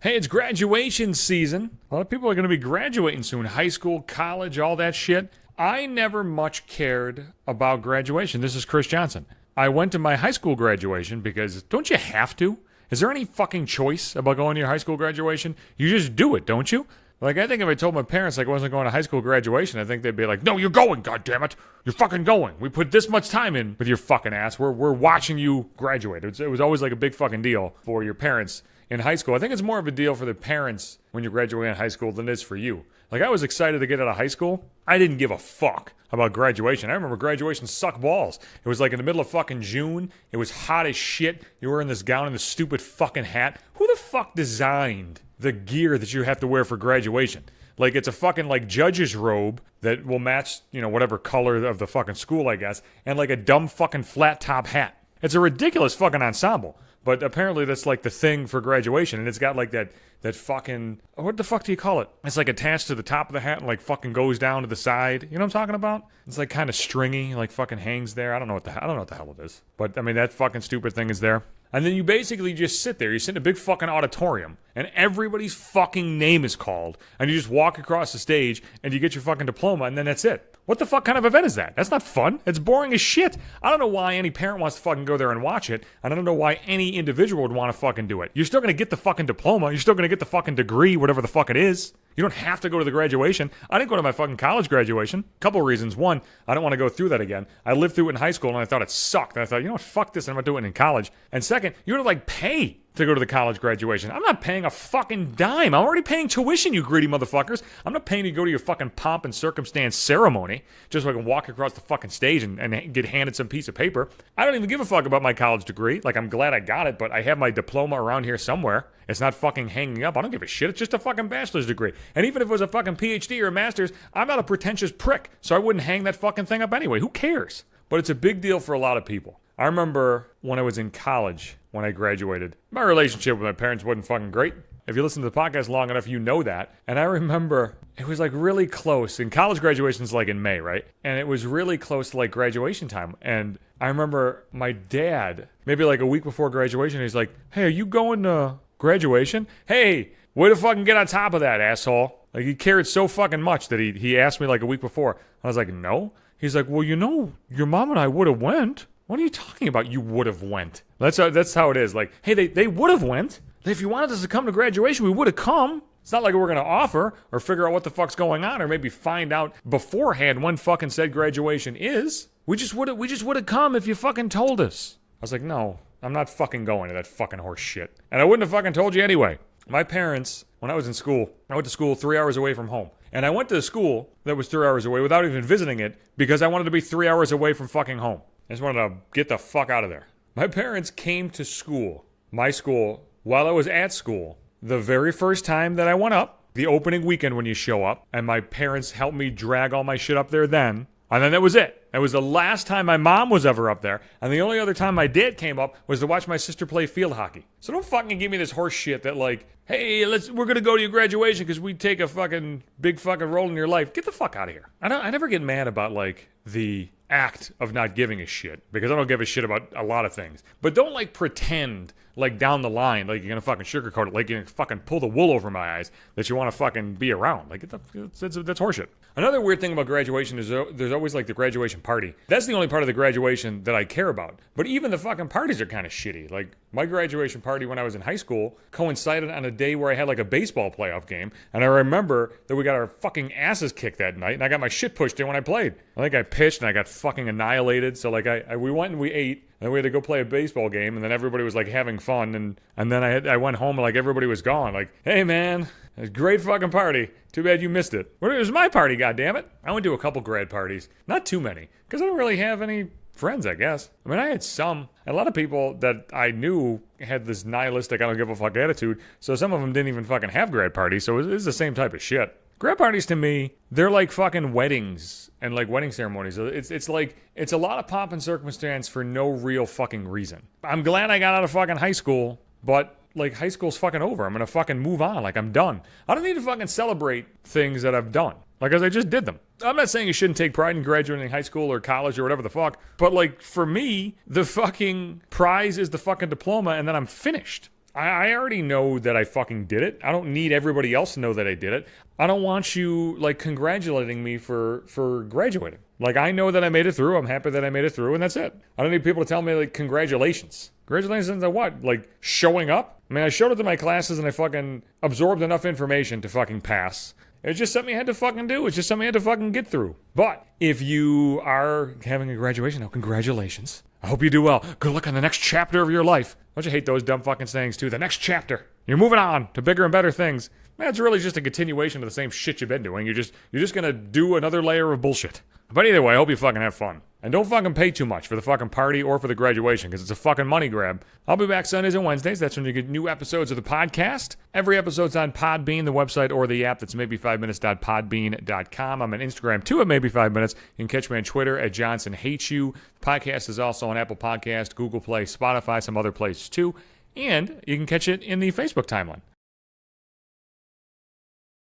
Hey, it's graduation season. A lot of people are going to be graduating soon. High school, college, all that shit. I never much cared about graduation. This is Chris Johnson. I went to my high school graduation because don't you have to? Is there any fucking choice about going to your high school graduation? You just do it, don't you? Like, I think if I told my parents like I wasn't going to high school graduation, I think they'd be like, no, you're going, goddammit. You're fucking going. We put this much time in with your fucking ass. We're watching you graduate. It was always like a big fucking deal for your parents in high school. I think it's more of a deal for the parents when you're graduating high school than it is for you. Like, I was excited to get out of high school. I didn't give a fuck about graduation. I remember graduation sucked balls. It was like in the middle of fucking June. It was hot as shit. You were in this gown and this stupid fucking hat. Who the fuck designed the gear that you have to wear for graduation? Like, it's a fucking, like, judge's robe that will match, you know, whatever color of the fucking school, I guess, and, like, a dumb fucking flat top hat. It's a ridiculous fucking ensemble. But apparently that's, like, the thing for graduation. And it's got, like, that fucking... What the fuck do you call it? It's, like, attached to the top of the hat and, like, fucking goes down to the side. You know what I'm talking about? It's, like, kind of stringy, like, fucking hangs there. I don't know what the hell it is. But, I mean, that fucking stupid thing is there. And then you basically just sit there. You sit in a big fucking auditorium, and everybody's fucking name is called. And you just walk across the stage, and you get your fucking diploma, and then that's it. What the fuck kind of event is that? That's not fun. It's boring as shit. I don't know why any parent wants to fucking go there and watch it. And I don't know why any individual would want to fucking do it. You're still going to get the fucking diploma. You're still going to get the fucking degree, whatever the fuck it is. You don't have to go to the graduation. I didn't go to my fucking college graduation. Couple reasons. One, I don't want to go through that again. I lived through it in high school, and I thought it sucked. And I thought, you know what, fuck this. I'm not doing it in college. And second, you're going to, like, pay to go to the college graduation. I'm not paying a fucking dime. I'm already paying tuition, you greedy motherfuckers. I'm not paying to go to your fucking pomp and circumstance ceremony just so I can walk across the fucking stage and get handed some piece of paper. I don't even give a fuck about my college degree. Like, I'm glad I got it, but I have my diploma around here somewhere. It's not fucking hanging up. I don't give a shit. It's just a fucking bachelor's degree. And even if it was a fucking PhD or a master's, I'm not a pretentious prick, so I wouldn't hang that fucking thing up anyway. Who cares? But it's a big deal for a lot of people. I remember when I was in college, when I graduated, my relationship with my parents wasn't fucking great. If you listen to the podcast long enough, you know that. And I remember it was like really close. And college graduation's like in May, right? And it was really close to like graduation time. And I remember my dad, maybe like a week before graduation, he's like, hey, are you going to graduation? Hey, way to fucking get on top of that, asshole. Like, he cared so fucking much that he asked me like a week before. I was like, no. He's like, well, you know, your mom and I would have went. What are you talking about? You would have went. That's how it is. Like, hey, they would have went. If you wanted us to come to graduation, we would have come. It's not like we're going to offer or figure out what the fuck's going on or maybe find out beforehand when fucking said graduation is. We just would have come if you fucking told us. I was like, no, I'm not fucking going to that fucking horse shit. And I wouldn't have fucking told you anyway. My parents, when I was in school, I went to school 3 hours away from home. And I went to a school that was 3 hours away without even visiting it because I wanted to be 3 hours away from fucking home. I just wanted to get the fuck out of there. My parents came to school, my school, while I was at school. The very first time that I went up, the opening weekend when you show up, and my parents helped me drag all my shit up there then. And then that was it. That was the last time my mom was ever up there. And the only other time my dad came up was to watch my sister play field hockey. So don't fucking give me this horse shit that like, hey, we're going to go to your graduation because we take a fucking big fucking role in your life. Get the fuck out of here. I never get mad about like the act of not giving a shit because I don't give a shit about a lot of things. But don't like pretend like down the line like you're going to fucking sugarcoat it, like you're going to fucking pull the wool over my eyes that you want to fucking be around. Like that's horseshit. Another weird thing about graduation is there's always like the graduation party. That's the only part of the graduation that I care about. But even the fucking parties are kind of shitty. Like my graduation party when I was in high school coincided on a day where I had like a baseball playoff game. And I remember that we got our fucking asses kicked that night. And I got my shit pushed in when I played. I think I pitched and I got fucking annihilated. So like we went and we ate. And then we had to go play a baseball game, and then everybody was like having fun, and then I went home and like everybody was gone. Like, hey man, it was a great fucking party. Too bad you missed it. Well, it was my party, goddammit. I went to a couple grad parties, not too many, because I don't really have any friends, I guess. I mean, I had some. A lot of people that I knew had this nihilistic, I don't give a fuck attitude. So some of them didn't even fucking have grad parties. So it's the same type of shit. Grad parties to me, they're like fucking weddings and like wedding ceremonies. It's like, it's a lot of pomp and circumstance for no real fucking reason. I'm glad I got out of fucking high school, but like high school's fucking over. I'm gonna fucking move on. Like I'm done. I don't need to fucking celebrate things that I've done. Like, as I just did them. I'm not saying you shouldn't take pride in graduating high school or college or whatever the fuck, but like for me, the fucking prize is the fucking diploma and then I'm finished. I already know that I fucking did it. I don't need everybody else to know that I did it. I don't want you, like, congratulating me for graduating. Like, I know that I made it through. I'm happy that I made it through, and that's it. I don't need people to tell me, like, congratulations. Congratulations on what? Like, showing up? I mean, I showed up to my classes and I fucking absorbed enough information to fucking pass. It's just something you had to fucking do. It's just something you had to fucking get through. But if you are having a graduation, now congratulations. I hope you do well. Good luck on the next chapter of your life. Don't you hate those dumb fucking sayings too? The next chapter. You're moving on to bigger and better things. Man, it's really just a continuation of the same shit you've been doing. You're just gonna do another layer of bullshit. But either way, I hope you fucking have fun. And don't fucking pay too much for the fucking party or for the graduation, because it's a fucking money grab. I'll be back Sundays and Wednesdays. That's when you get new episodes of the podcast. Every episode's on Podbean, the website, or the app. That's maybe5minutes.podbean.com. I'm on Instagram, too, at maybe5minutes. You can catch me on Twitter at JohnsonHatesYou. The podcast is also on Apple Podcast, Google Play, Spotify, some other places, too. And you can catch it in the Facebook timeline.